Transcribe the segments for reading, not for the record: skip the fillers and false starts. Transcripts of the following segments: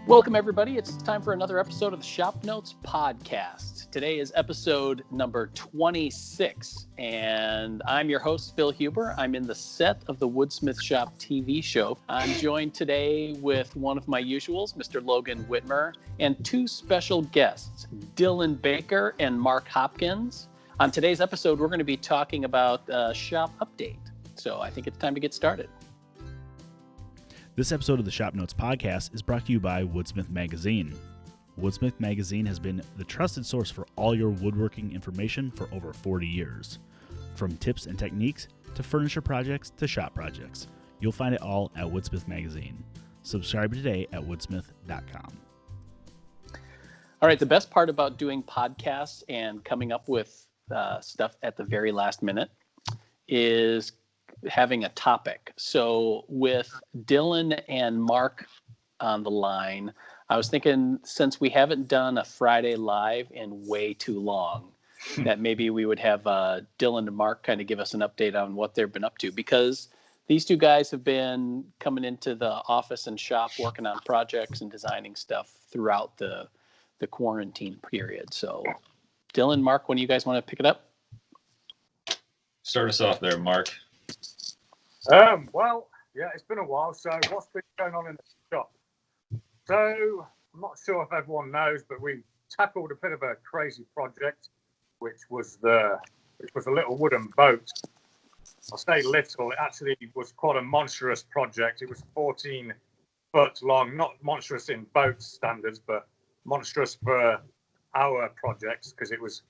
Welcome, everybody. It's time for another episode of the ShopNotes podcast. Today is episode number 26, and I'm your host, Phil Huber. I'm in the set of the Woodsmith Shop TV show. I'm joined today with one of my usuals, Mr. Logan Whitmer, and two special guests, Dylan Baker and Marc Hopkins. On today's episode, we're going to be talking about shop update. So I think it's time to get started. This episode of the ShopNotes podcast is brought to you by Woodsmith Magazine. Woodsmith Magazine has been the trusted source for all your woodworking information for over 40 years. From tips and techniques to furniture projects to shop projects, you'll find it all at Woodsmith Magazine. Subscribe today at woodsmith.com. All right, the best part about doing podcasts and coming up with stuff at the very last minute is having a topic. So with Dylan and Marc on the line, I was thinking, since we haven't done a Friday live in way too long, that maybe we would have Dylan and Marc kind of give us an update on what they've been up to, because these two guys have been coming into the office and shop working on projects and designing stuff throughout the quarantine period. So Dylan, Marc, when do you guys want to pick it up? Start us off there, Marc. Well, yeah, it's been a while. So what's been going on in the shop? So I'm not sure if everyone knows, but we tackled a bit of a crazy project, which was a little wooden boat. I'll say little. It actually was quite a monstrous project. It was 14 foot long, not monstrous in boat standards, but monstrous for our projects, because it was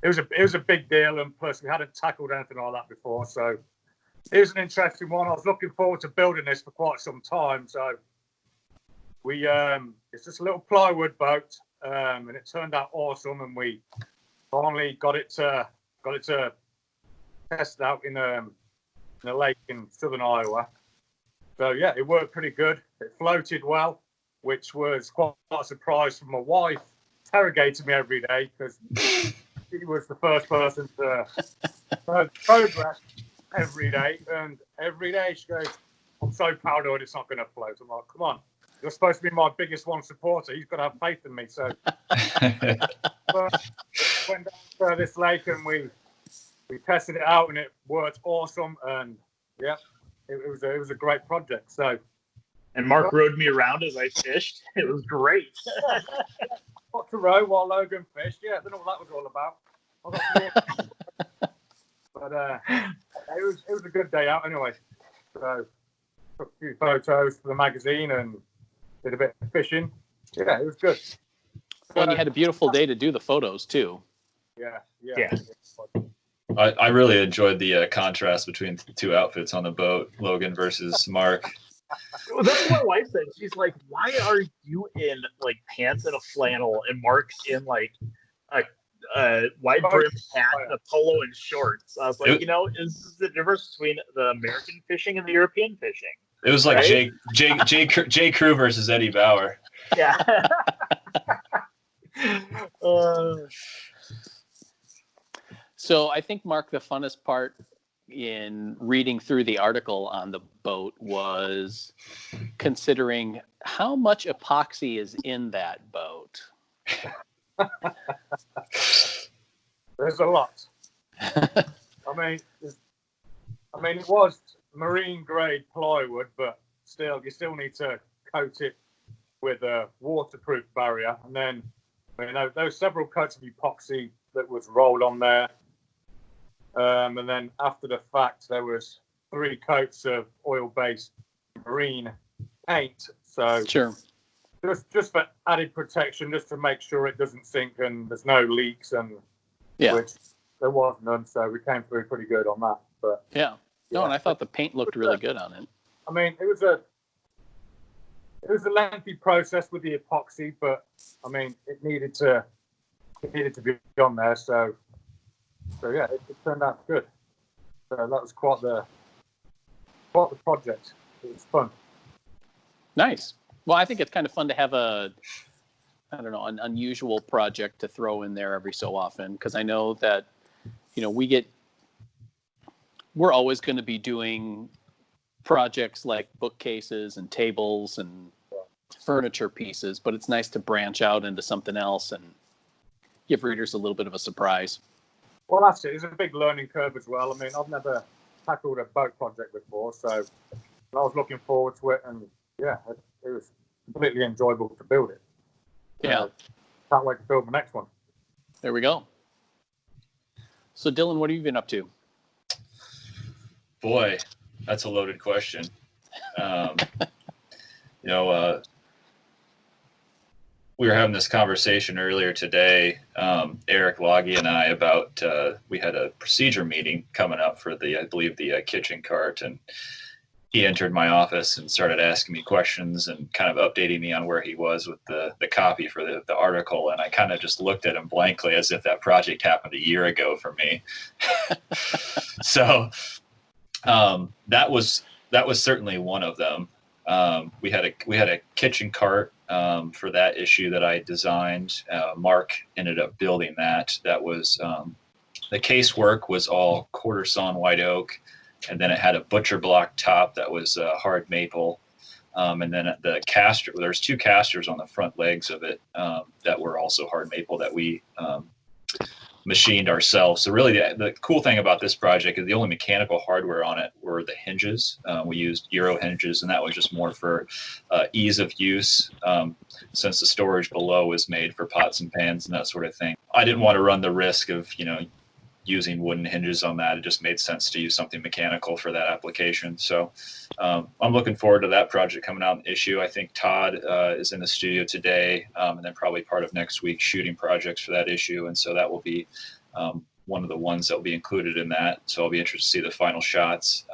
a big deal, and plus we hadn't tackled anything like that before. So it was an interesting one. I was looking forward to building this for quite some time. So it's just a little plywood boat, and it turned out awesome. And we finally got it to test out in a lake in southern Iowa. So yeah, it worked pretty good. It floated well, which was quite a surprise for my wife. Interrogated me every day because she was the first person to progress every day, and every day she goes, "I'm so proud of it, it's not going to float." I'm like, "Come on, you're supposed to be my biggest one supporter. You've got to have faith in me." So went down to this lake and we tested it out, and it worked awesome. And yeah, it was a great project. So, and Marc rowed me around as I fished. It was great. Got to row while Logan fished. Yeah, I don't know what that was all about. But it was a good day out anyway. So took a few photos for the magazine and did a bit of fishing. Yeah, it was good. Well, and you had a beautiful day to do the photos too. Yeah. I really enjoyed the contrast between the two outfits on the boat, Logan versus Marc. Well, that's what my wife said. She's like, "Why are you in like pants and a flannel, and Marc's in like a wide brim hat and a polo and shorts?" I was like, is the difference between the American fishing and the European fishing? It was like right? J. Crew versus Eddie Bauer. Yeah. So I think, Marc, the funnest part in reading through the article on the boat was considering how much epoxy is in that boat. There's a lot. I mean, it was marine grade plywood, but you still need to coat it with a waterproof barrier. And then, there were several coats of epoxy that was rolled on there. And then after the fact, there was 3 coats of oil-based marine paint. So sure. Just for added protection, just to make sure it doesn't sink and there's no leaks, and which there was none, so we came through pretty good on that. But and I thought the paint looked really good on it. I mean, it was a lengthy process with the epoxy, but I mean, it needed to be on there. So yeah, it turned out good. So that was quite the project. It was fun. Nice. Well, I think it's kind of fun to have an unusual project to throw in there every so often, because I know that, we're always going to be doing projects like bookcases and tables and furniture pieces, but it's nice to branch out into something else and give readers a little bit of a surprise. Well, that's it. It's a big learning curve as well. I mean, I've never tackled a boat project before, so I was looking forward to it, and yeah, it was completely enjoyable to build it. Yeah. Can't wait to build the next one. There we go. So, Dylan, what have you been up to? Boy, that's a loaded question. We were having this conversation earlier today, Eric Loggy and I, about we had a procedure meeting coming up for the kitchen cart, and he entered my office and started asking me questions and kind of updating me on where he was with the copy for the article. And I kind of just looked at him blankly as if that project happened a year ago for me. So that was certainly one of them. We had a kitchen cart for that issue that I designed. Marc ended up building that. That was the casework was all quarter sawn white oak, and then it had a butcher block top that was hard maple, and then the caster. There's two casters on the front legs of it that were also hard maple that we machined ourselves. So really the cool thing about this project is the only mechanical hardware on it were the hinges. We used Euro hinges, and that was just more for ease of use, since the storage below is made for pots and pans and that sort of thing. I didn't want to run the risk of using wooden hinges on that. It just made sense to use something mechanical for that application. So I'm looking forward to that project coming out in the issue. I think Todd is in the studio today, and then probably part of next week's shooting projects for that issue. And so that will be one of the ones that will be included in that. So I'll be interested to see the final shots.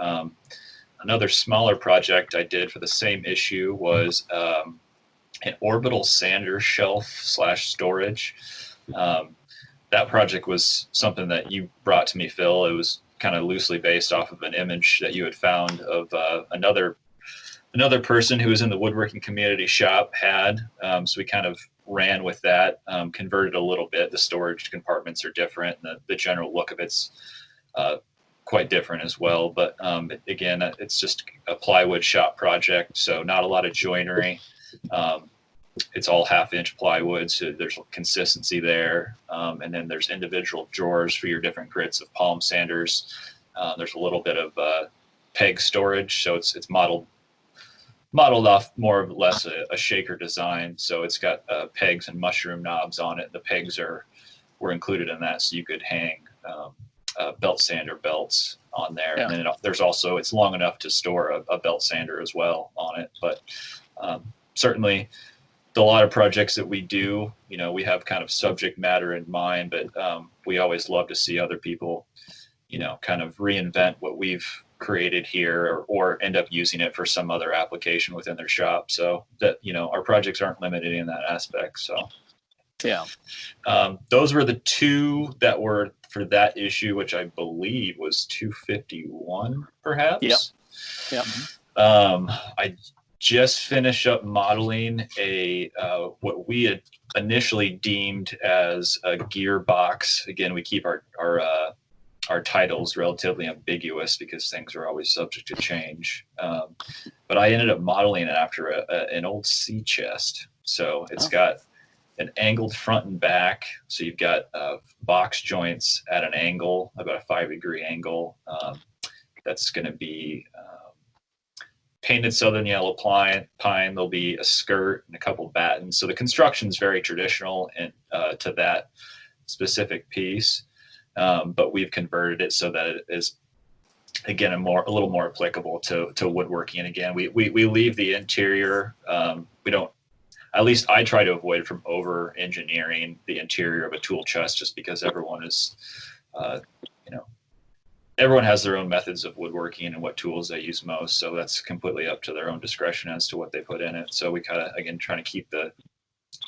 Another smaller project I did for the same issue was an orbital sander shelf / storage. That project was something that you brought to me, Phil. It was kind of loosely based off of an image that you had found of another person who was in the woodworking community shop had. So we kind of ran with that, converted a little bit. The storage compartments are different, and the general look of it's quite different as well. But again, it's just a plywood shop project, so not a lot of joinery. It's all 1/2-inch plywood, so there's consistency there. And then there's individual drawers for your different grits of palm sanders. There's a little bit of peg storage, so it's modeled off more or less a shaker design. So it's got pegs and mushroom knobs on it. The pegs were included in that, so you could hang belt sander belts on there. Yeah. And then there's also, it's long enough to store a belt sander as well on it. But certainly, a lot of projects that we do, we have kind of subject matter in mind, but we always love to see other people, kind of reinvent what we've created here or end up using it for some other application within their shop. So that, our projects aren't limited in that aspect. So yeah, those were the two that were for that issue, which I believe was 251 perhaps. Yep. I just finished up modeling what we had initially deemed as a gearbox. Again, we keep our titles relatively ambiguous because things are always subject to change. But I ended up modeling it after an old sea chest. So it's got an angled front and back. So you've got box joints at an angle, about a 5-degree angle. That's going to be painted southern yellow pine. There'll be a skirt and a couple battens. So the construction is very traditional and to that specific piece, but we've converted it so that it is, again, a little more applicable to woodworking. And again, we leave the interior. We don't. At least I try to avoid from over engineering the interior of a tool chest, just because everyone is, everyone has their own methods of woodworking and what tools they use most. So that's completely up to their own discretion as to what they put in it. So we kind of, again, trying to keep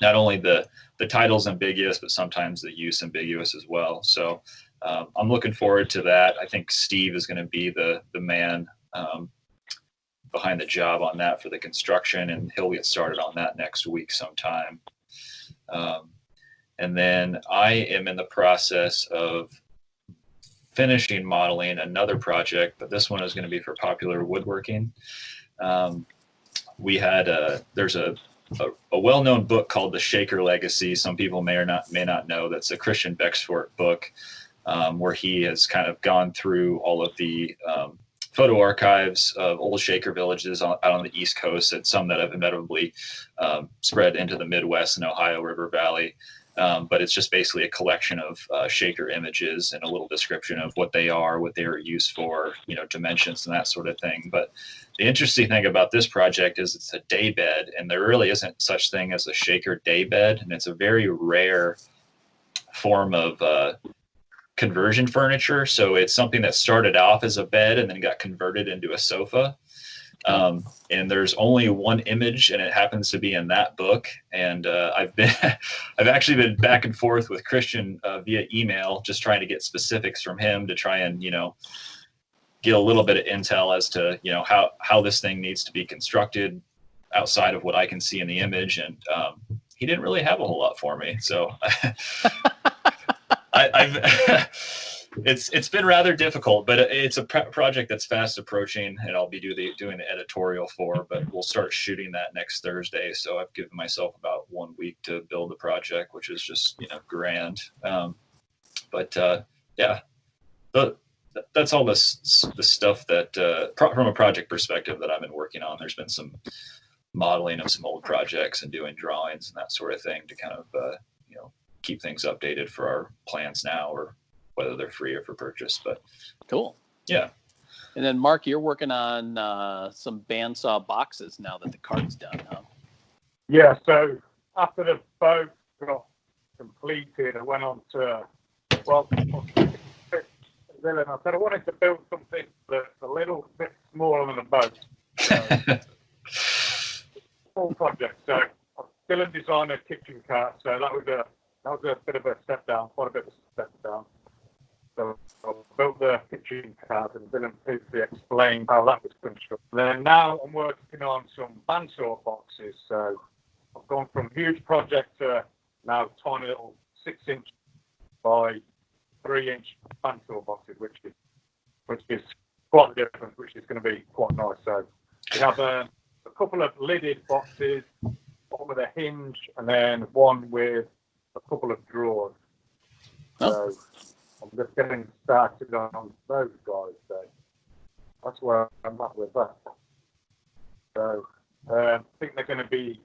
not only the titles ambiguous, but sometimes the use ambiguous as well. So I'm looking forward to that. I think Steve is going to be the man behind the job on that for the construction, and he'll get started on that next week sometime. And then I am in the process of finishing modeling another project, but this one is going to be for Popular Woodworking. There's a a well-known book called The Shaker Legacy. Some people may not know. That's a Christian Bexford book, where he has kind of gone through all of the photo archives of old Shaker villages out on the East Coast, and some that have inevitably spread into the Midwest and Ohio River Valley. But it's just basically a collection of Shaker images and a little description of what they are, what they are used for, dimensions and that sort of thing. But the interesting thing about this project is it's a day bed, and there really isn't such thing as a Shaker day bed, and it's a very rare form of conversion furniture. So it's something that started off as a bed and then got converted into a sofa. And there's only one image, and it happens to be in that book. And I've actually been back and forth with Christian via email, just trying to get specifics from him to try and get a little bit of intel as to how this thing needs to be constructed outside of what I can see in the image. And he didn't really have a whole lot for me, so it's been rather difficult, but it's a project that's fast approaching, and I'll be doing the editorial for. But we'll start shooting that next Thursday, so I've given myself about 1 week to build the project, which is just grand. Yeah, that's all the stuff that from a project perspective that I've been working on. There's been some modeling of some old projects and doing drawings and that sort of thing to kind of keep things updated for our plans now, or whether they're free or for purchase. But cool. Yeah. And then Mark, you're working on some bandsaw boxes now that the cart's done, huh? Yeah, so after the boat got completed, I went on to, then I said I wanted to build something that's a little bit smaller than a boat. Full project. So I'm still in design a kitchen cart, so that was a bit of a step down, quite a bit of a step down. So I built the kitchen cart and didn't previously explain how that was constructed. Then now I'm working on some bandsaw boxes. So I've gone from huge project to now tiny little 6-inch by 3-inch bandsaw boxes, which is quite different, which is going to be quite nice. So we have a couple of lidded boxes, one with a hinge, and then one with a couple of drawers. Oh. So I'm just getting started on those guys. So that's where I'm at with that. So I think they're going to be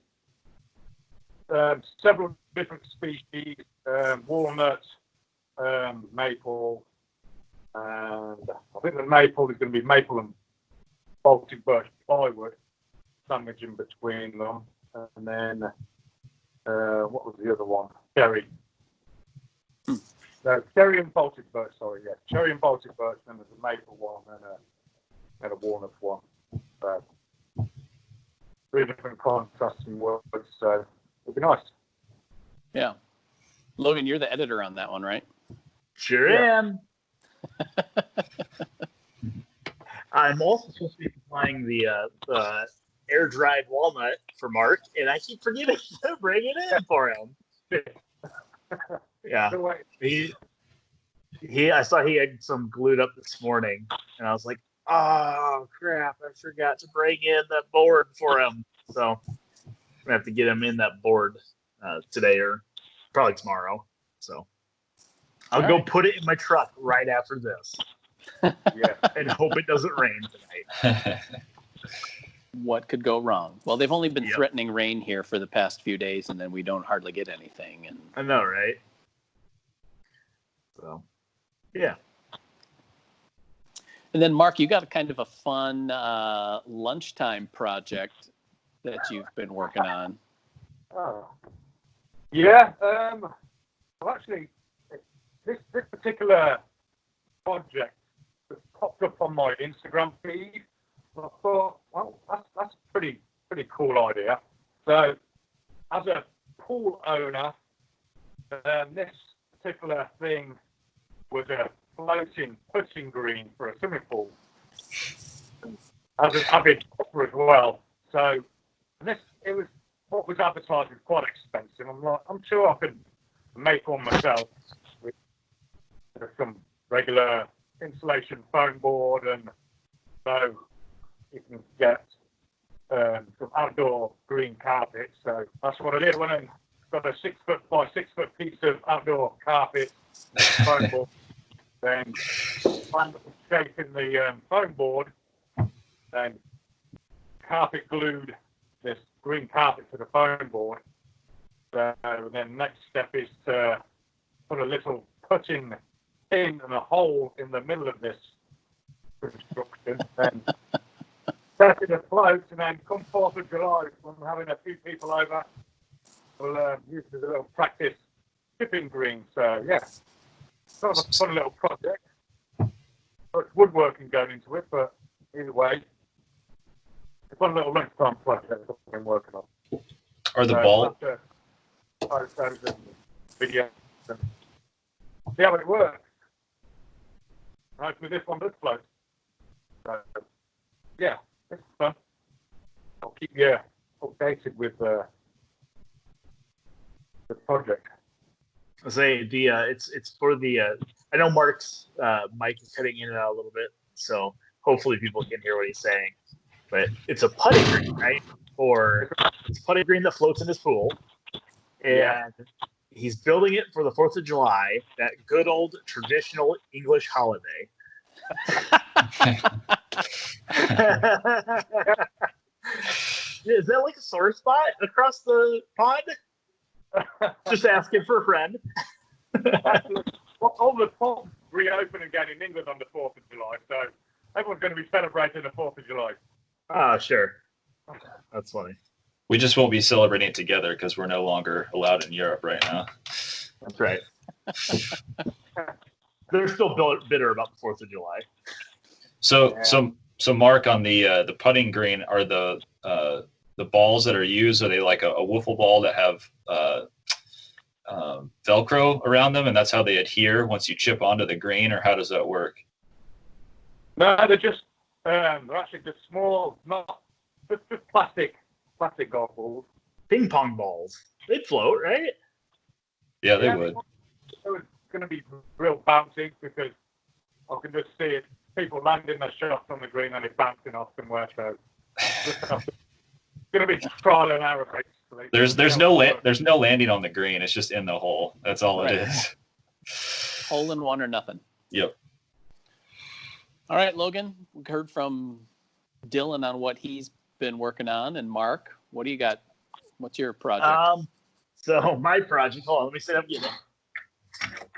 several different species: walnut, maple, and I think the maple is going to be maple and Baltic birch plywood, sandwich in between them, and then what was the other one? Cherry. No, cherry and Baltic birch. Sorry, yeah, cherry and Baltic birch. Then there's a maple one and a walnut one. So 3 different contrasting words. So it'll be nice. Yeah, Logan, you're the editor on that one, right? Sure am. I'm also supposed to be supplying the air-dried walnut for Mark, and I keep forgetting to bring it in for him. Yeah, I saw he had some glued up this morning, and I was like, oh crap, I forgot to bring in that board for him. So I'm gonna have to get him in that board today or probably tomorrow. So I'll go put it in my truck right after this. Yeah, and hope it doesn't rain tonight. What could go wrong? Well, they've only been threatening rain here for the past few days, and then we don't hardly get anything. And I know, right? So, yeah. And then, Mark, you got kind of a fun lunchtime project that you've been working on. Oh. Yeah. Well, actually, this particular project popped up on my Instagram feed. I thought, well, that's a pretty cool idea. So, as a pool owner, this particular thing was a floating putting green for a swimming pool. As an avid golfer as well. So, what was advertised was quite expensive. I'm like, I'm sure I could make one myself with some regular insulation foam board, and so you can get some outdoor green carpet. So that's what I did. When I got a 6 foot by 6 foot piece of outdoor carpet, foam board, then found the shape in the foam board, and carpet glued this green carpet to the foam board. So then next step is to put a little putting pin and a hole in the middle of this construction, then set it afloat, and then come 4th of July, when we're having a few people over, we'll use it as a little practice shipping green. So yeah, sort of a fun little project. Much woodworking going into it, but either way, it's a fun little lunchtime project that I've been working on. Are the balls? Photos and videos and see how it works. Hopefully this one does float. So yeah, it's fun. I'll keep you updated with the project. I say it's for the I know Mark's mic is cutting in and out a little bit, so hopefully people can hear what he's saying. But it's a putting green, right? Or it's a putting green that floats in his pool, and he's building it for the 4th of July, that good old traditional English holiday. Is that like a sore spot across the pond? Just asking for a friend. All the pubs reopen again in England on the 4th of July, so everyone's going to be celebrating the 4th of July. Oh, sure. That's funny. We just won't be celebrating it together because we're no longer allowed in Europe right now. That's right. They're still bitter about the 4th of July. So Mark, on the putting green, are the balls that are used, are they like a wiffle ball that have Velcro around them, and that's how they adhere once you chip onto the green, or how does that work? No, they're just they're actually just small, not just plastic golf balls. Ping pong balls. They'd float, right? Yeah, they would. It's going to be real bouncy because I can just see it. People landing their shots on the green and it bouncing off somewhere. So it's going to be trial and error basically. There's no landing on the green. It's just in the hole. That's all it is. Hole in one or nothing. Yep. All right, Logan, we heard from Dylan on what he's been working on, and Mark, what do you got? What's your project? So my project, hold on, let me set up again,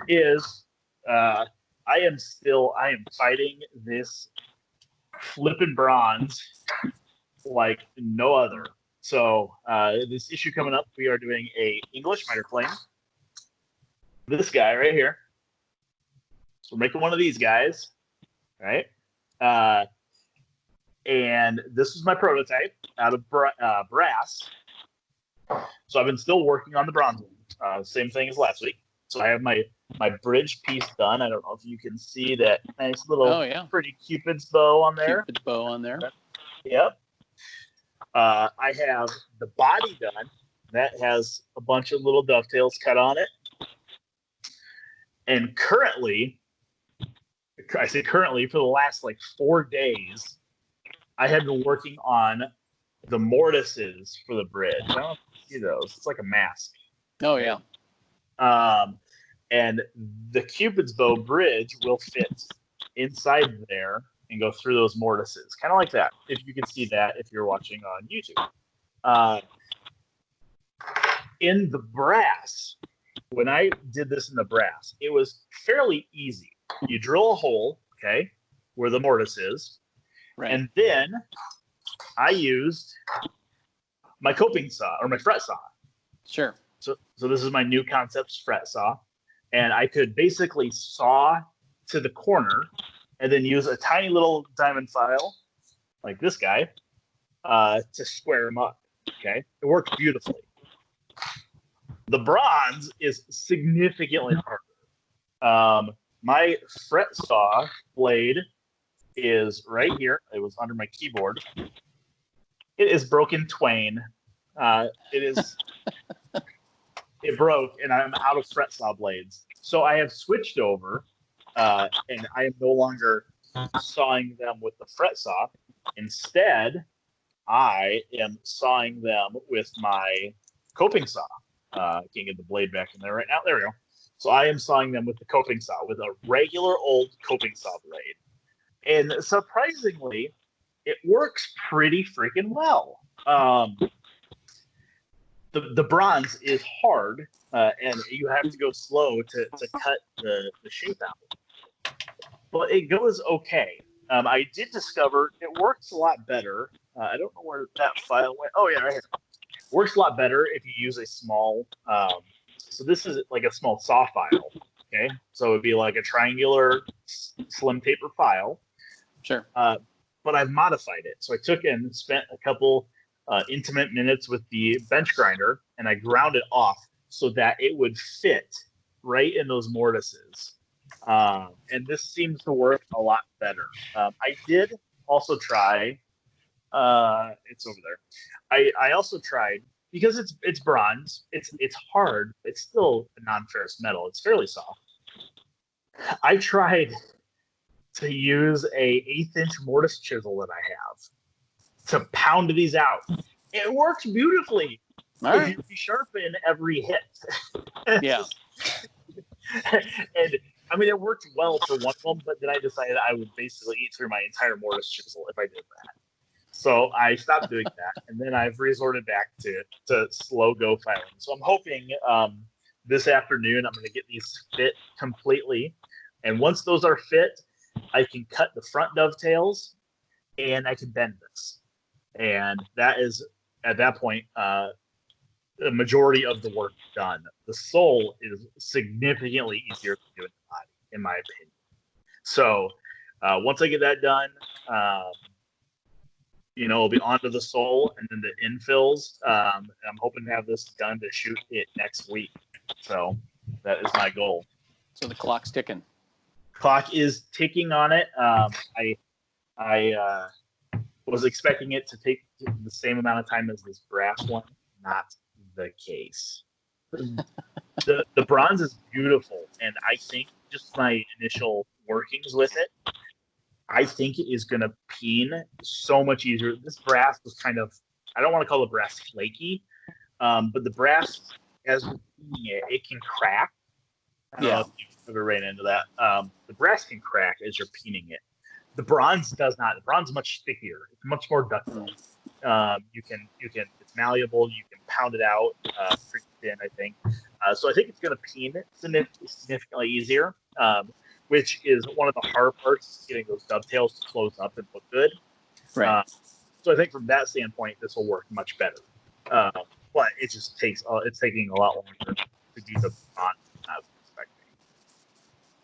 is I am fighting this flipping bronze like no other. So this issue coming up, we are doing a English miter plane. This guy right here. So we're making one of these guys, right? And this is my prototype out of brass. So I've been still working on the bronze one. Same thing as last week. So I have my bridge piece done. I don't know if you can see that nice little pretty Cupid's bow on there. Cupid's bow on there. Yep. I have the body done. That has a bunch of little dovetails cut on it. And currently, I say currently, for the last like 4 days, I have been working on the mortises for the bridge. I don't know if you see those. It's like a mask. Oh, yeah. And the Cupid's bow bridge will fit inside there and go through those mortises. Kind of like that, if you can see that if you're watching on YouTube. In the brass, when I did this in the brass, it was fairly easy. You drill a hole, okay, where the mortise is. Right. And then I used my coping saw or my fret saw. Sure. So this is my new concept fret saw. And I could basically saw to the corner and then use a tiny little diamond file like this guy to square them up. Okay. It worked beautifully. The bronze is significantly harder. My fret saw blade is right here. It was under my keyboard. It is broken twain. It broke, and I'm out of fret saw blades. So I have switched over, and I am no longer sawing them with the fret saw. Instead, I am sawing them with my coping saw. I can't get the blade back in there right now. There we go. So I am sawing them with the coping saw, with a regular old coping saw blade. And surprisingly, it works pretty freaking well. The bronze is hard, and you have to go slow to cut the shape out. But it goes okay. I did discover it works a lot better. I don't know where that file went. Oh, yeah, right here. Works a lot better if you use a small, so this is like a small saw file, okay? So it'd be like a triangular slim taper file. Sure. But I've modified it. So I took and spent a couple intimate minutes with the bench grinder, and I ground it off so that it would fit right in those mortises. And this seems to work a lot better. I did also try, it's over there. I also tried, because it's bronze, it's hard, it's still a non-ferrous metal, it's fairly soft. I tried to use a 1/8-inch mortise chisel that I have to pound these out. It works beautifully. All right. You sharpen every hit. Yeah. And I mean, it worked well for one of them, but then I decided I would basically eat through my entire mortise chisel if I did that. So I stopped doing that, and then I've resorted back to slow go filing. So I'm hoping this afternoon I'm going to get these fit completely, and once those are fit, I can cut the front dovetails, and I can bend this, and that is at that point the majority of the work done. The sole is significantly easier to do in the body, in my opinion. So once I get that done, it'll be onto the sole and then the infills. I'm hoping to have this done to shoot it next week. So that is my goal. So the clock's ticking. Clock is ticking on it. I was expecting it to take the same amount of time as this brass one. Not the case. The bronze is beautiful, and I think just my initial workings with it, I think it is going to peen so much easier. This brass was kind of, I don't want to call the brass flaky, but the brass, as we're peening it can crack. I don't know if you've ever ran into that. The brass can crack as you're peening it. The bronze does not. The bronze is much stickier. It's much more ductile. You can. It's malleable. You can pound it out pretty thin, I think. So I think it's going to peen significantly easier, which is one of the hard parts, getting those dovetails to close up and look good. Right. So I think from that standpoint, this will work much better. But it just takes. It's taking a lot longer to do the bronze than I was expecting.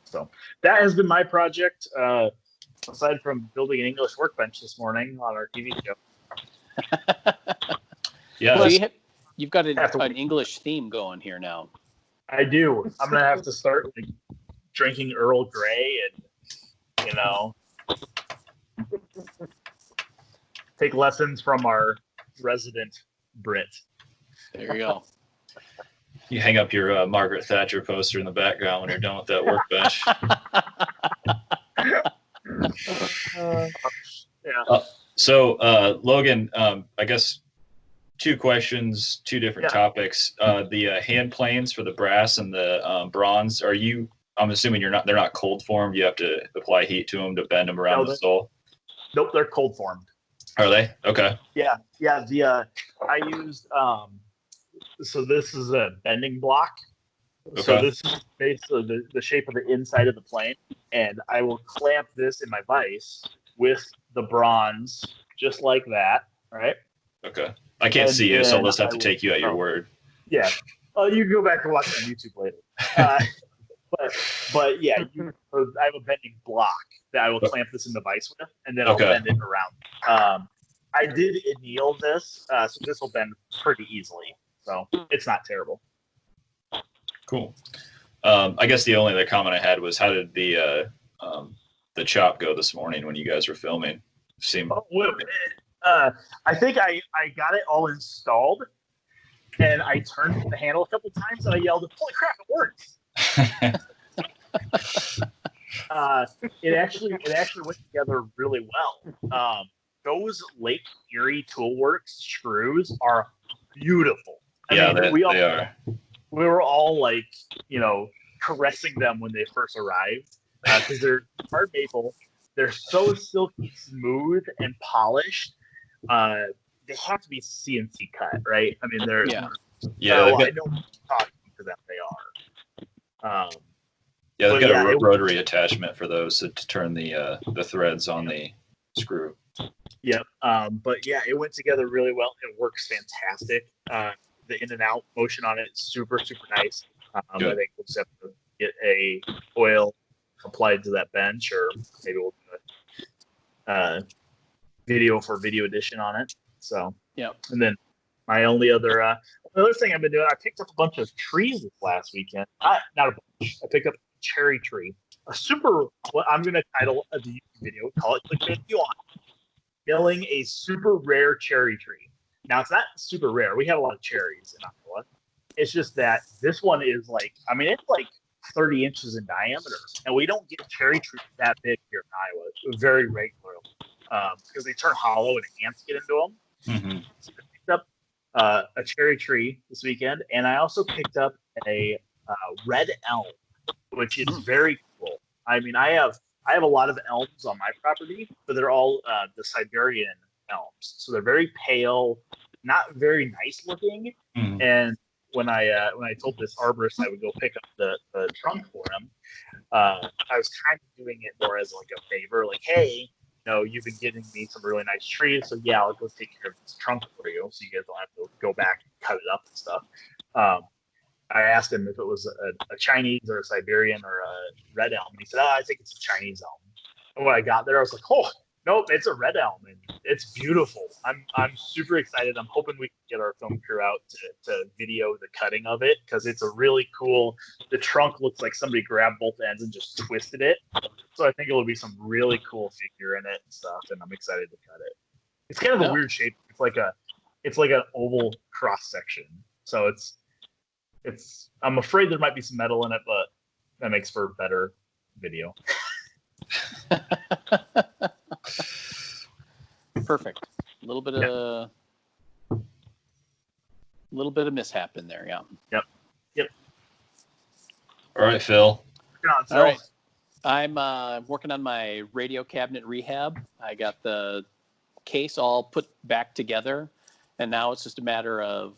So that has been my project. Aside from building an English workbench this morning on our TV show. Yeah. Well, you've got an English theme going here now. I do. I'm gonna have to start drinking Earl Grey and take lessons from our resident Brit. There you go. You hang up your Margaret Thatcher poster in the background when you're done with that workbench. So Logan, I guess 2 questions, 2 different topics. The hand planes for the brass and the bronze, I'm assuming they're not cold formed. You have to apply heat to them to bend them around the sole. Nope, they're cold formed. Are they? Okay. Yeah. I used so this is a bending block. Okay. So this is basically the shape of the inside of the plane, and I will clamp this in my vise with the bronze, just like that, right? Okay. I can't see you, so I'll just have to take you at your word. Yeah. You can go back and watch on YouTube later. But yeah, I have a bending block that I will clamp this in the vise with, and then I'll bend it around. I did anneal this, so this will bend pretty easily. So it's not terrible. Cool. I guess the only other comment I had was, how did the chop go this morning when you guys were filming? I think I got it all installed, and I turned the handle a couple times, and I yelled, "Holy crap, it works!" It actually went together really well. those Lake Erie Toolworks screws are beautiful. Yeah, I mean, they are. We were all like, caressing them when they first arrived because they're hard maple. They're so silky smooth and polished. They have to be CNC cut, right? I mean, they're Yeah. I know talking to them they are. Yeah, they've but got a rotary attachment for those to turn the threads on the screw. Yep. But yeah, it went together really well. It works fantastic. The in and out motion on it is super, super nice. I think we'll just have to get a oil applied to that bench, or maybe we'll do a video edition on it. So, and then my only other thing I've been doing, I picked up a bunch of trees this last weekend. Not a bunch. I picked up a cherry tree, what I'm going to title the YouTube video, call it clickbait if you want, milling a super rare cherry tree. Now, it's not super rare. We have a lot of cherries in Iowa. It's just that this one is it's like 30 inches in diameter. And we don't get cherry trees that big here in Iowa very regularly because they turn hollow and ants get into them. Mm-hmm. So I picked up a cherry tree this weekend, and I also picked up a red elm, which is very cool. I mean, I have a lot of elms on my property, but they're all the Siberian elms. So they're very pale, not very nice looking. Mm-hmm. And when I told this arborist I would go pick up the trunk for him, I was kind of doing it more as like a favor, like, hey, you've been getting me some really nice trees, so yeah, I'll go take care of this trunk for you, so you guys don't have to go back and cut it up and stuff. I asked him if it was a Chinese or a Siberian or a red elm, and he said, I think it's a Chinese elm. And when I got there, I was like, oh, nope, it's a red elm, and it's beautiful. I'm super excited. I'm hoping we can get our film crew out to video the cutting of it, because it's a really cool, the trunk looks like somebody grabbed both ends and just twisted it. So I think it will be some really cool figure in it and stuff, and I'm excited to cut it. It's kind of a weird shape. It's like an oval cross section. So I'm afraid there might be some metal in it, but that makes for better video. Perfect. A little bit of mishap in there, yeah. Yep. All right, Phil. All right. I'm working on my radio cabinet rehab. I got the case all put back together, and now it's just a matter of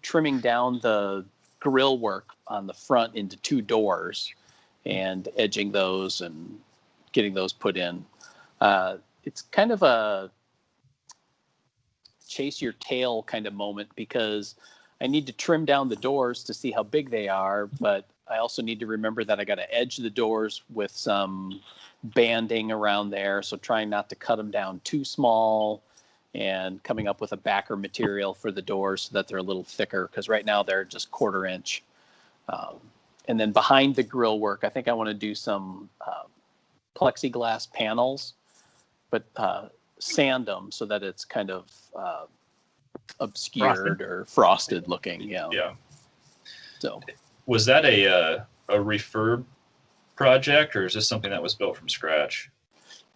trimming down the grill work on the front into 2 doors and edging those and getting those put in. It's kind of a chase your tail kind of moment, because I need to trim down the doors to see how big they are, but I also need to remember that I got to edge the doors with some banding around there, so trying not to cut them down too small, and coming up with a backer material for the doors so that they're a little thicker, because right now they're just 1/4 inch. And then behind the grill work, I think I want to do some plexiglass panels, but sand them so that it's kind of obscured or frosted looking. Yeah. So was that a refurb project, or is this something that was built from scratch?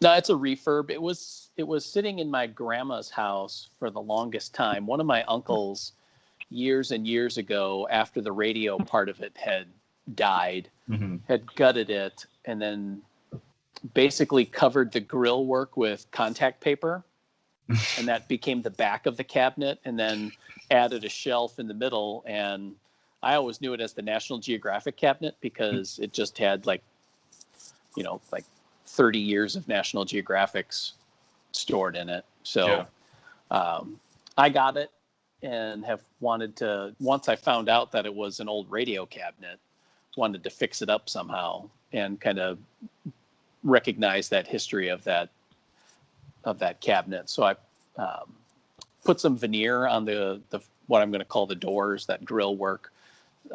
No, it's a refurb. It was sitting in my grandma's house for the longest time. One of my uncles, years and years ago, after the radio part of it had died, had gutted it and then basically covered the grill work with contact paper, and that became the back of the cabinet, and then added a shelf in the middle. And I always knew it as the National Geographic cabinet, because it just had like 30 years of National Geographics stored in it. So I got it and have wanted to, once I found out that it was an old radio cabinet, wanted to fix it up somehow and kind of recognize that history of that cabinet. So I put some veneer on the what I'm going to call the doors, that grill work.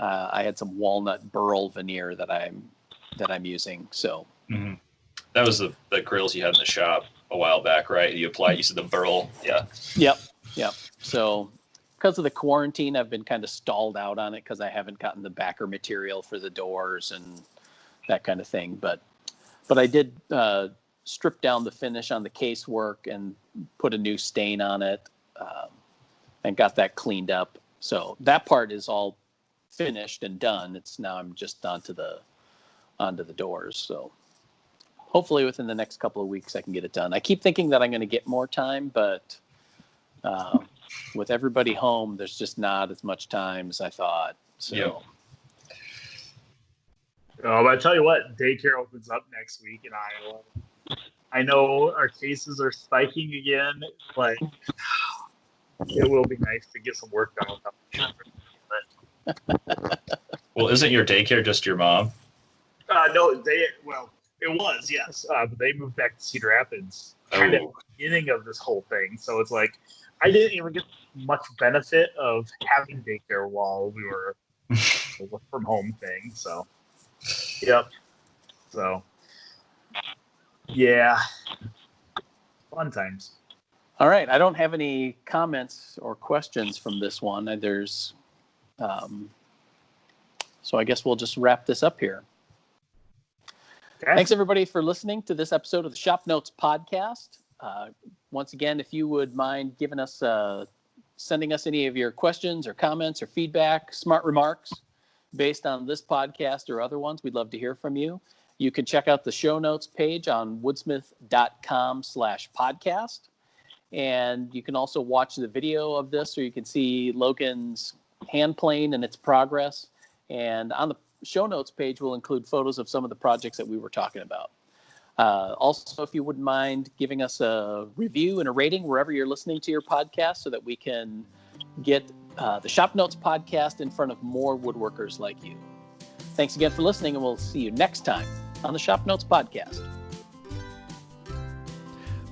I had some walnut burl veneer that I'm using. So that was the grills you had in the shop a while back, right? You said the burl. Yeah. Yep. So because of the quarantine, I've been kind of stalled out on it because I haven't gotten the backer material for the doors and that kind of thing. But I did stripped down the finish on the casework and put a new stain on it, and got that cleaned up. So that part is all finished and done. It's now I'm just onto the doors. So hopefully within the next couple of weeks I can get it done. I keep thinking that I'm going to get more time, but with everybody home, there's just not as much time as I thought. So. Yeah. But I tell you what, daycare opens up next week in Iowa. I know our cases are spiking again, but it will be nice to get some work done without the children. Well, isn't your daycare just your mom? No, it was, yes. But they moved back to Cedar Rapids kind of at the beginning of this whole thing. So it's like, I didn't even get much benefit of having daycare while we were a work from home thing. So, yep. So, yeah. Fun times. All right. I don't have any comments or questions from this one. There's, so I guess we'll just wrap this up here. Okay. Thanks, everybody, for listening to this episode of the Shop Notes podcast. Once again, if you would mind giving us, sending us any of your questions or comments or feedback, smart remarks based on this podcast or other ones, we'd love to hear from you. You can check out the show notes page on woodsmith.com/podcast. And you can also watch the video of this, or you can see Logan's hand plane and its progress. And on the show notes page, we'll include photos of some of the projects that we were talking about. Also, if you wouldn't mind giving us a review and a rating wherever you're listening to your podcast so that we can get the Shop Notes podcast in front of more woodworkers like you. Thanks again for listening, and we'll see you next time on the Shop Notes podcast.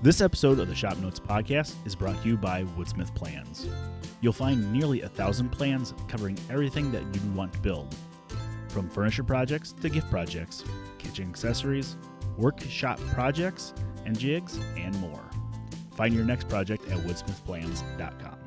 This episode of the Shop Notes podcast is brought to you by Woodsmith Plans. You'll find nearly 1,000 plans covering everything that you want to build, from furniture projects to gift projects, kitchen accessories, workshop projects and jigs, and more. Find your next project at woodsmithplans.com.